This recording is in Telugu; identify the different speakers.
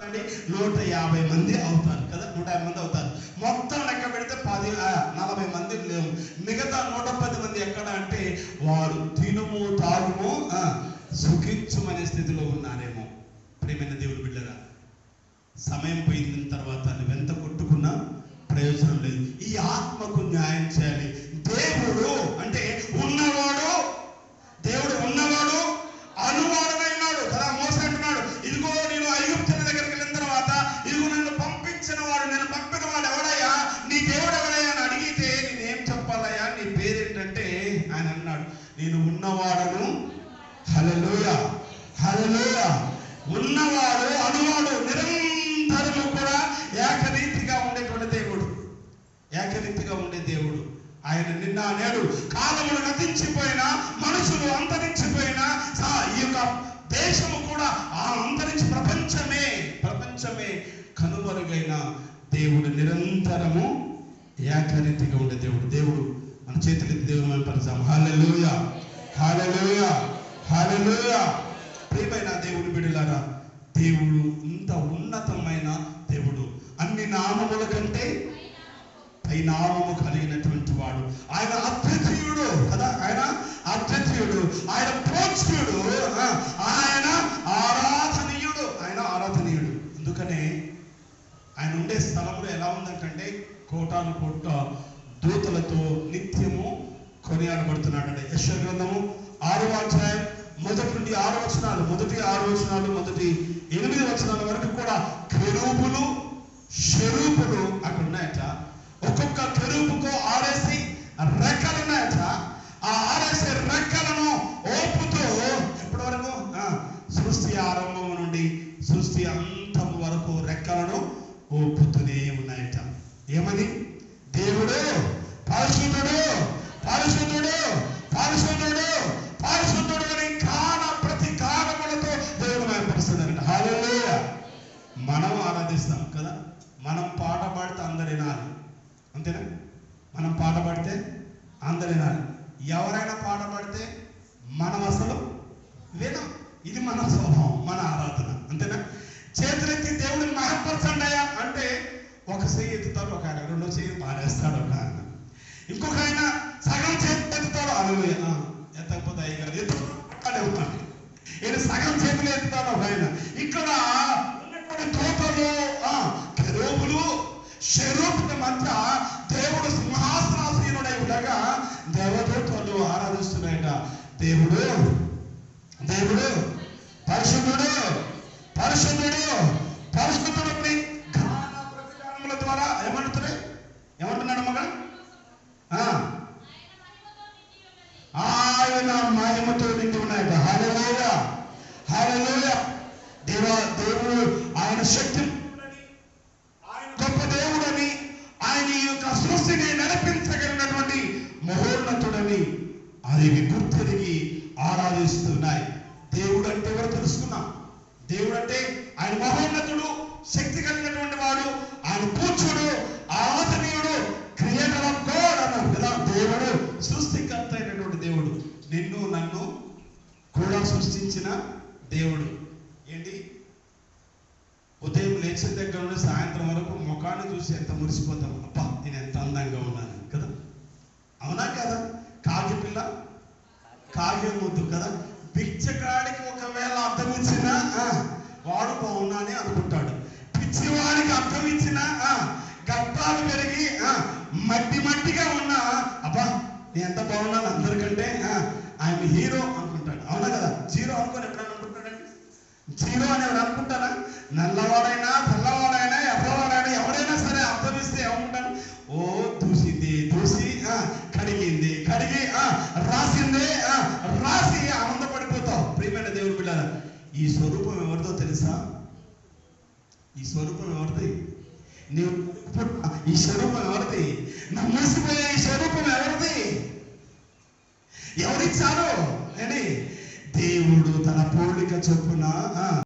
Speaker 1: 150 మంది అవుతారు కదా, 150 మంది అవుతారు. మొత్తం లెక్క పెడితే 40 మంది లేవు. మిగతా 110 మంది ఎక్కడ అంటే వారు తినుము తాగుము సుఖించుమనే స్థితిలో ఉన్నారేమో. ప్రియమైన దేవుని బిడ్డరా, సమయం పోయిన తర్వాత నువ్వెంత కొట్టుకున్నా ప్రయోజనం లేదు. ఈ ఆత్మకు న్యాయం చేయాలి. దేవుడు అంటే ఉన్నవాడు, దేవుడు ఉన్నవాడు అనువాడమైనాడు కదా. మోసే అంటున్నాడు, ఇదిగో నేను ఐగుప్తుల దగ్గరికి వెళ్ళిన తర్వాత ఇదిగో నన్ను పంపించిన వాడు, నేను పంపిన వాడు ఎవడయ్యా, నీ దేవుడు ఎవడయ్యా అని అడిగితే నేనేం చెప్పాలయ్యా, నీ పేరేంటంటే ఆయన అన్నాడు, నేను ఉన్నవాడను. హల్లెలూయా, హల్లెలూయా. ఉన్నవాడు అనువాడు నిరంతరము కూడా ఏకరీతిగా ఉండేటువంటి దేవుడు, ఏకరీతిగా ఉండే దేవుడు ఆయన. నిన్న నేడు కాలములు గతించిపోయినా, మనుషులు అంతరించిపోయినా, ఈ యొక్క దేశము కూడా అంతరించి ప్రపంచమే కనుమరుగైన దేవుడు నిరంతరము ఏకరీతిగా ఉండే దేవుడు. దేవుడు మన చేతులెత్తి దేవుడు మనం పరిచాము. హల్లెలూయా, హల్లెలూయా, హల్లెలూయా. ప్రియమైన దేవుని బిడ్డలారా, దేవుడు ఇంత ఉన్నతమైన దేవుడు, అన్ని నామముల కంటే పై నామము కలిగినటువంటి వాడు. ఆయన అద్వితీయుడు కదా, ఆయన అద్వితీయుడు, ఆయన ప్రోక్షుడు, ఆయన ఆరాధనీయుడు, ఆయన ఆరాధనీయుడు. అందుకనే ఆయన ఉండే స్థలంలో ఎలా ఉందంటే కోటాను కోట దూతలతో నిత్యము కొనియాడబడుతున్నాడు. యెషయా గ్రంథము 6వ అధ్యాయం మొదటి నుండి 6 వచనాలు, మొదటి 6 వచనాలు, మొదటి 8 వచనాల వరకు కూడా కెరూబులు షెరూబులు అక్కడ ఉన్నాయట. ఒక్కొక్క కెరూబుకు 6 రెక్కలు ఉన్నాయట. ఆ 6 రెక్కలను ఓపుతూ ఎప్పటి వరకు, సృష్టి ఆరంభం నుండి సృష్టి అంతం వరకు రెక్కలను ఓపుతూనే ఉన్నాయట. ఏమని? దేవుడు పరిశుద్ధుడు, పరిశుద్ధుడు, పరిశుద్ధుడు, పరిశుద్ధుడు అని ప్రతి కాలములతో దేవుడు మహిమపరుస్తున్నాడు. హల్లెలూయా. మనం ఆరాధిస్తాం కదా, మనం పాట పాడితే అందరు వినాలి, అంతేనా? మనం పాట పాడితే అందరు వినాలి. ఎవరైనా పాట పాడితే మనం అసలు వినం. ఇది మన స్వభావం, మన ఆరాధన, అంతేనా? చేతులెత్తి దేవుడిని మహిమపరచండియా అంటే ఒక చెయ్యి ఎత్తుతాడు ఒక ఆయన, రెండో చెయ్యి పారేస్తాడు ఒక ఆయన, ఇంకొక ఆయన సగం చేతులు ఎత్తుతాడు. హల్లెలూయా. ఎత్తకపోతే అయ్యగారు ఎత్తుతాడు, ఈయన సగం చేతులు ఎత్తుతాడు ఒక ఆయన. ఇక్కడ ఉన్నటువంటి దూతలు, కెరూబులు షెరూబుల మధ్య దేవుడు సింహాసనాసీనుడై ఉండగా దేవదూతలు ఆరాధిస్తున్నాయట. దేవుడు దేవుడు పరిశుద్ధుడు, పరిశుద్ధుడు, పరిశుద్ధుడు ప్రతికారముల ద్వారా ఏమంటున్నాడు మగ? ఆయన మహిమతో నిండి ఉన్నాయట. హల్లెలూయా, హల్లెలూయా. దేవుడు ఆయన శక్తి, ఆయన గొప్ప దేవుడని, ఆయన ఈ యొక్క సృష్టిని నడిపించగలిగినటువంటి మహోన్నతుడని అది గుర్తెరిగి ఆరాధిస్తున్నాయి. దేవుడు అంటే ఎవరు తెలుసుకున్నాం. దేవుడు అంటే ఆయన మహోన్నతుడు, శక్తి కలిగినటువంటి వాడు, ఆయన పూజ్యుడు, ఆరాధనీయుడు, క్రియేటర్ ఆఫ్ గాడ్ అన్నారు కదా. దేవుడు సృష్టికర్త అయినటువంటి దేవుడు, నిన్ను నన్ను కూడా సృష్టించిన దేవుడు. ఏంటి? ఉదయం లేచిన దగ్గర నుండి సాయంత్రం వరకు ముఖాన్ని చూసి ఎంత మురిసిపోతాం, అబ్బా నేను ఎంత అందంగా ఉన్నాను కదా, అవునా కదా? కాకి పిల్ల కాకి ముద్దు కదా. పిచ్చగాడికి ఒకవేళ అర్థం ఇచ్చినా వాడు బాగున్నానే అనుకుంటాడు. పిచ్చివాడికి అర్థం ఇచ్చినా గడ్డాలు పెరిగి మట్టిగా ఉన్నా అబ్బా నేను ఎంత బాగున్నాను అందరికంటే ఆయన హీరో అనుకుంటాడు, అవునా కదా? జీరో అనుకోని ఎప్పుడైనా అనుకుంటాడండి? జీరో అని ఎవరు అనుకుంటారా? నల్లవాడైనా తెల్లవాడైనా ఎర్రవాడైనా ఎవడైనా సరే అర్థం ఇస్తే ఏమంటాను? ఓ దూసింది దూసి, కడిగింది కడిగి, రాసింది రాసి ఆనందపడిపోతావు. ప్రియమైన దేవుని బిడ్డలారా, ఈ స్వరూపం ఎవరిదో తెలుసా? ఈ స్వరూపం ఎవరిది? నీవు ఈ స్వరూపం ఎవరిది? నువ్వు మూసిపోయే ఈ స్వరూపం ఎవరిది? ఎవరిచ్చారు? దేవుడు తన పోలిక చొప్పున